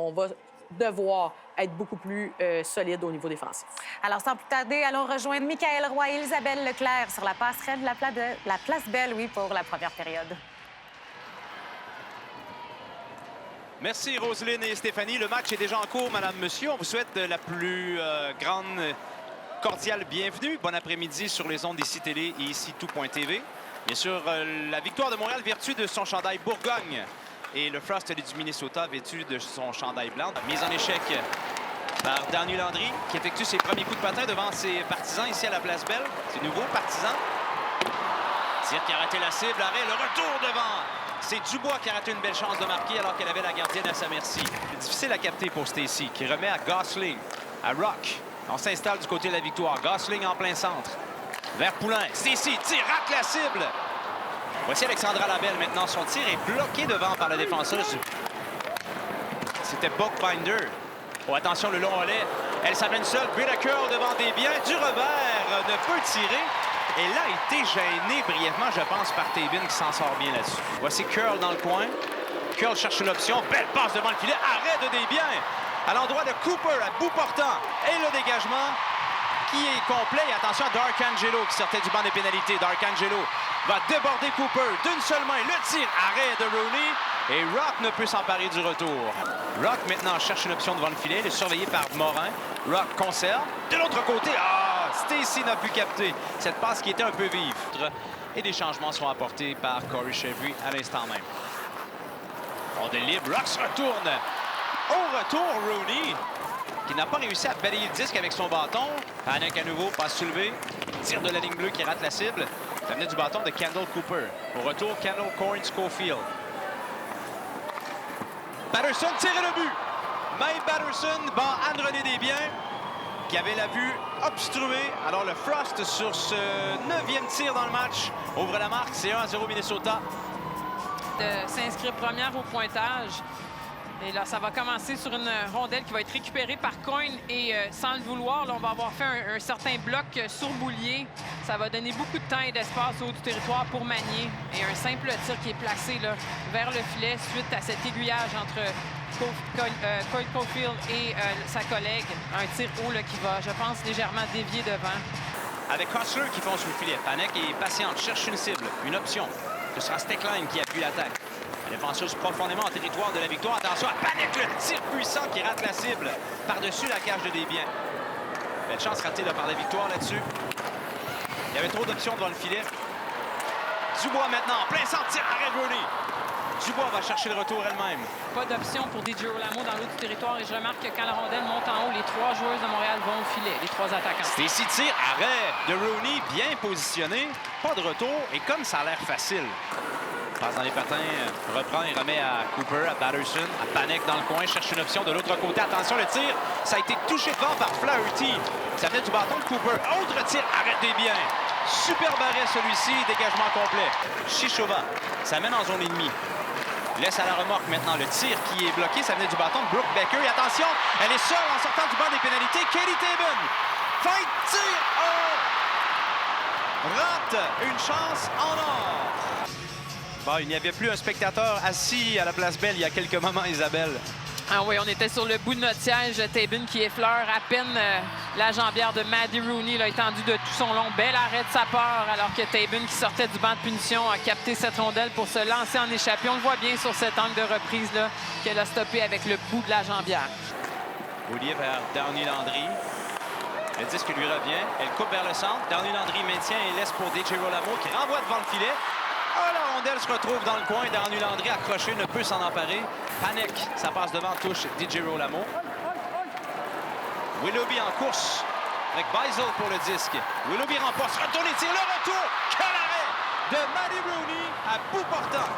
on va devoir être beaucoup plus solide au niveau défensif. Alors, sans plus tarder, allons rejoindre Michaël Roy et Isabelle Leclerc sur la passerelle de la Place Belle, oui, pour la première période. Merci Roselyne et Stéphanie. Le match est déjà en cours, madame, monsieur. On vous souhaite la plus grande, cordiale bienvenue. Bon après-midi sur les ondes d'ICI Télé et ICI Tout.tv. Bien sûr, la victoire de Montréal vertu de son chandail Bourgogne et le Frost du Minnesota vêtu de son chandail blanc. Mise en échec par Daniel Landry qui effectue ses premiers coups de patin devant ses partisans ici à la Place Belle. Ses nouveaux partisans. Tir qui a raté la cible, arrêt, le retour devant. C'est Dubois qui a raté une belle chance de marquer alors qu'elle avait la gardienne à sa merci. C'est difficile à capter pour Stacy qui remet à Gosling, à Rock. On s'installe du côté de la victoire. Gosling en plein centre. Vers Poulain. Stacy tire, rate la cible. Voici Alexandra Labelle maintenant. Son tir est bloqué devant par la défenseuse. C'était Buckbinder. Oh, attention, le long relais. Elle s'amène seule. Whitaker devant des biens. Du revers ne peut tirer. Elle a été gênée brièvement, je pense, par Tabin qui s'en sort bien là-dessus. Voici Curl dans le coin. Curl cherche l'option. Belle passe devant le filet. Arrêt de Desbiens. À l'endroit de Cooper, à bout portant. Et le dégagement qui est complet. Et attention à Dark Angelo qui sortait du banc des pénalités. Dark Angelo va déborder Cooper d'une seule main. Le tir. Arrêt de Rooney. Et Rock ne peut s'emparer du retour. Rock maintenant cherche une option devant le filet. Il est surveillé par Morin. Rock conserve. De l'autre côté, Stacy n'a pu capter cette passe qui était un peu vive. Et des changements sont apportés par Corey Chevry à l'instant même. On est libre. Rock se retourne. Au retour, Rooney, qui n'a pas réussi à balayer le disque avec son bâton. Panek à nouveau, passe soulevée. Tire de la ligne bleue qui rate la cible. Ça venait du bâton de Kendall Cooper. Au retour, Kendall Corn Schofield. Batterson tire le but. May Batterson bat Anne-Renée Desbiens, qui avait la vue obstruée. Alors le Frost sur ce 9e tir dans le match ouvre la marque. C'est 1-0 Minnesota. De s'inscrire première au pointage. Et là, ça va commencer sur une rondelle qui va être récupérée par Coyne. Et sans le vouloir, là, on va avoir fait un certain bloc sur Boulier. Ça va donner beaucoup de temps et d'espace au haut du territoire pour Magnier. Et un simple tir qui est placé là, vers le filet suite à cet aiguillage entre Coyle Caulfield et sa collègue. Un tir haut là, qui va, je pense, légèrement dévier devant. Avec Hustler qui fonce sur le filet. Panek est patiente, cherche une cible, une option. Ce sera Steckline qui appuie l'attaque. La défenseuse profondément en territoire de la victoire. Attention à Panek, le tir puissant qui rate la cible par-dessus la cage de Desbiens. Belle chance ratée là, par la victoire là-dessus. Il y avait trop d'options devant le filet. Dubois maintenant, en plein centre, tir, arrêt Rooney. Dubois va chercher le retour elle-même. Pas d'option pour DJ Rolamo dans l'autre du territoire. Et je remarque que quand la rondelle monte en haut, les trois joueuses de Montréal vont au filet, les trois attaquants. Stacy tire, arrêt de Rooney, bien positionné. Pas de retour et comme ça a l'air facile. Passe dans les patins, reprend et remet à Cooper, à Batterson, à Panek dans le coin, cherche une option de l'autre côté. Attention, le tir, ça a été touché devant par Flaherty. Ça venait du bâton de Cooper. Autre tir, arrête des biens. Superbe arrêt celui-ci, dégagement complet. Chichova, ça mène en zone ennemie. Laisse à la remorque maintenant le tir qui est bloqué. Ça venait du bâton de Brooke Becker. Et attention, elle est seule en sortant du banc des pénalités. Katie Tabin. Feinte, tir. Rate une chance en or. Bon, il n'y avait plus un spectateur assis à la Place Belle il y a quelques moments, Isabelle. Ah oui, on était sur le bout de notre siège. Tabin qui effleure à peine la jambière de Maddie Rooney, là, étendue de tout son long. Bel arrêt de sa part, alors que Tabin, qui sortait du banc de punition, a capté cette rondelle pour se lancer en échappée. On le voit bien sur cet angle de reprise-là qu'elle a stoppé avec le bout de la jambière. Boulier vers Downey Landry. Le disque lui revient. Elle coupe vers le centre. Downey Landry maintient et laisse pour DJ Rolamo qui renvoie devant le filet. La rondelle se retrouve dans le coin. Downey Landry accroché, ne peut s'en emparer. Panek, ça passe devant, touche DJ Rolamo. Willoughby en course avec Beisel pour le disque. Willoughby remporte, retourne et tire le retour. Quel arrêt de Maddie Rooney à bout portant.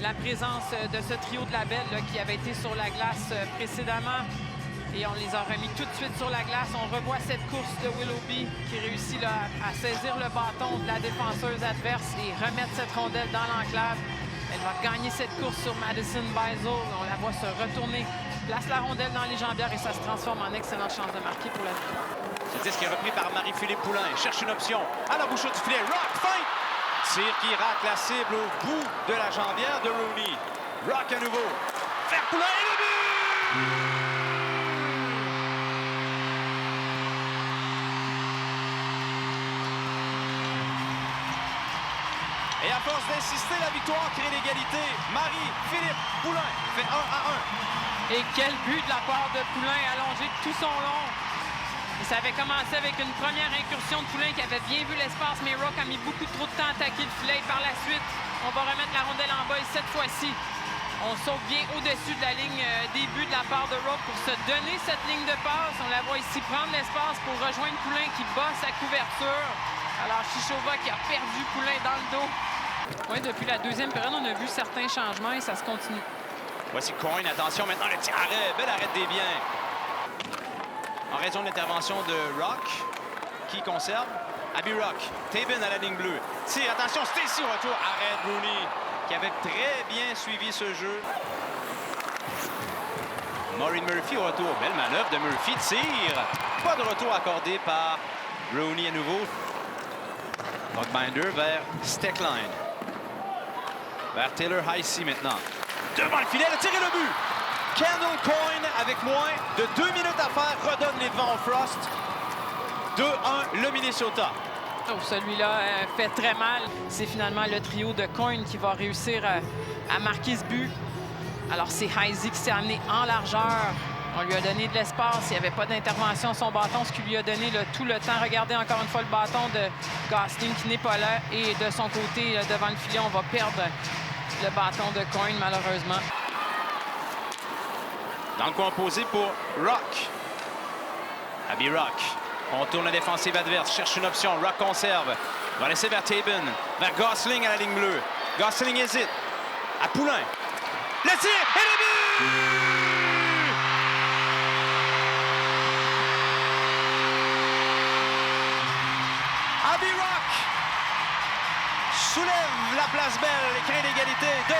La présence de ce trio de la Belle là, qui avait été sur la glace précédemment. Et on les a remis tout de suite sur la glace. On revoit cette course de Willoughby qui réussit là, à saisir le bâton de la défenseuse adverse et remettre cette rondelle dans l'enclave. Elle va gagner cette course sur Madison Beisel. On la voit se retourner, place la rondelle dans les jambières et ça se transforme en excellente chance de marquer pour la victoire. Ce disque est repris par Marie-Philippe Poulain. Elle cherche une option à la bouche du filet. Rock, feinte! Tir qui rate la cible au bout de la jambière de Rooney. Rock à nouveau. Vers Poulain et le but! Et à force d'insister, la victoire crée l'égalité. Marie-Philippe Poulin fait 1-1. Et quel but de la part de Poulin allongé tout son long. Et ça avait commencé avec une première incursion de Poulin qui avait bien vu l'espace, mais Rock a mis beaucoup trop de temps à attaquer le filet. Par la suite, on va remettre la rondelle en bas et cette fois-ci, on saute bien au-dessus de la ligne des buts de la part de Rock pour se donner cette ligne de passe. On la voit ici prendre l'espace pour rejoindre Poulin qui bat sa couverture. Alors Chichova qui a perdu Poulin dans le dos. Oui, depuis la deuxième période, on a vu certains changements et ça se continue. Voici Coyne, attention maintenant le tir arrêt, bel arrêt des biens. En raison de l'intervention de Rock, qui conserve. Abby Rock, Tabin à la ligne bleue. Tire, attention, Stacey au retour. Arrête Rooney, qui avait très bien suivi ce jeu. Maureen Murphy au retour. Belle manœuvre de Murphy, tire. Pas de retour accordé par Rooney à nouveau. Buckbinder vers Steckline. Vers Taylor Heisey maintenant. Devant le filet, le tir et le but. Kendall Coyne, avec moins de 2 minutes à faire, redonne les devants au Frost. 2-1, le Minnesota. Oh, celui-là fait très mal. C'est finalement le trio de Coyne qui va réussir à marquer ce but. Alors, c'est Heisey qui s'est amené en largeur. On lui a donné de l'espace. Il n'y avait pas d'intervention son bâton, ce qui lui a donné tout le temps. Regardez encore une fois le bâton de Gosling qui n'est pas là. Et de son côté, devant le filet, on va perdre le bâton de Coyne, malheureusement. Dans le coin opposé pour Rock. Abby Rock. On tourne la défensive adverse, cherche une option. Rock conserve. Va laisser vers Tabin. Vers Gosling à la ligne bleue. Gosling hésite. À Poulin. Le tir et le but! Abby Rock soulève la place belle et crée l'égalité 2-2.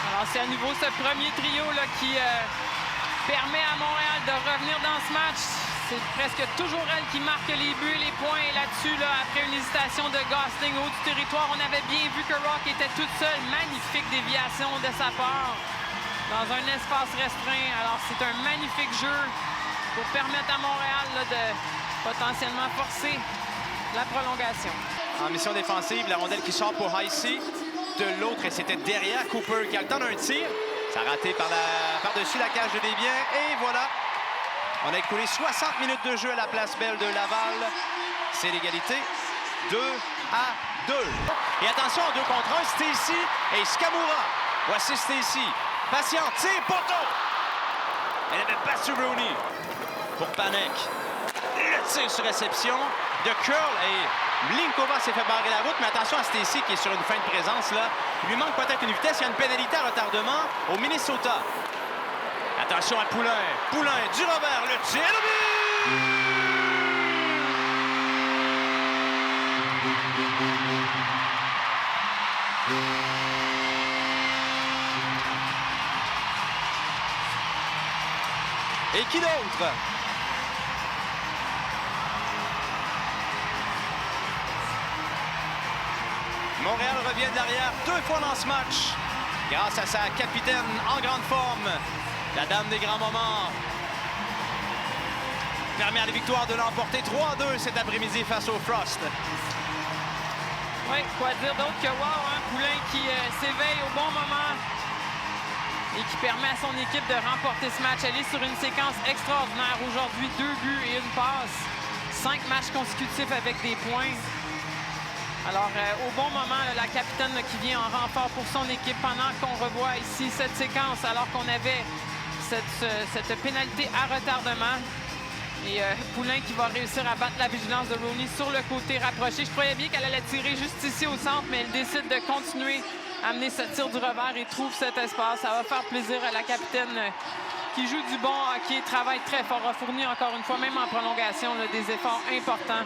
Alors, c'est à nouveau ce premier trio là, qui permet à Montréal de revenir dans ce match. C'est presque toujours elle qui marque les buts et les points. Et là-dessus, après une hésitation de Gosling au haut du territoire, on avait bien vu que Rock était toute seule. Magnifique déviation de sa part dans un espace restreint. Alors, c'est un magnifique jeu pour permettre à Montréal là, de potentiellement forcer la prolongation. En mission défensive, la rondelle qui sort pour Heisey. De l'autre, et c'était derrière Cooper qui a le temps d'un tir. Ça a raté par-dessus la cage de Desbiens. Et voilà, on a écoulé 60 minutes de jeu à la place belle de Laval. C'est l'égalité 2-2. Et attention, 2 contre 1, Stacey et Skamura. Voici Stacey. Patiente, tir, poteau. Elle avait battu Rooney pour Panek. Le tir sur réception de Curl et Blinkova s'est fait barrer la route, mais attention à Stacey qui est sur une fin de présence là. Il lui manque peut-être une vitesse, il y a une pénalité à retardement au Minnesota. Attention à Poulin. Poulin du revers, le tir, le but! Et qui d'autre? Montréal revient derrière 2 fois dans ce match grâce à sa capitaine en grande forme, la dame des grands moments. Permet à la victoire de l'emporter 3-2 cet après-midi face au Frost. Oui, quoi dire d'autre que wow, hein? Poulin qui s'éveille au bon moment et qui permet à son équipe de remporter ce match. Elle est sur une séquence extraordinaire aujourd'hui, 2 buts et 1 passe. 5 matchs consécutifs avec des points. Alors, au bon moment, là, la capitaine là, qui vient en renfort pour son équipe pendant qu'on revoit ici cette séquence, alors qu'on avait cette pénalité à retardement. Et Poulin qui va réussir à battre la vigilance de Rooney sur le côté rapproché. Je croyais bien qu'elle allait tirer juste ici au centre, mais elle décide de continuer à amener ce tir du revers et trouve cet espace. Ça va faire plaisir à la capitaine qui joue du bon hockey, travaille très fort, a fourni encore une fois, même en prolongation, là, des efforts importants.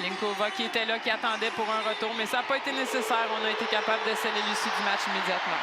Linkova qui était là, qui attendait pour un retour, mais ça n'a pas été nécessaire. On a été capable de sceller l'issue du match immédiatement.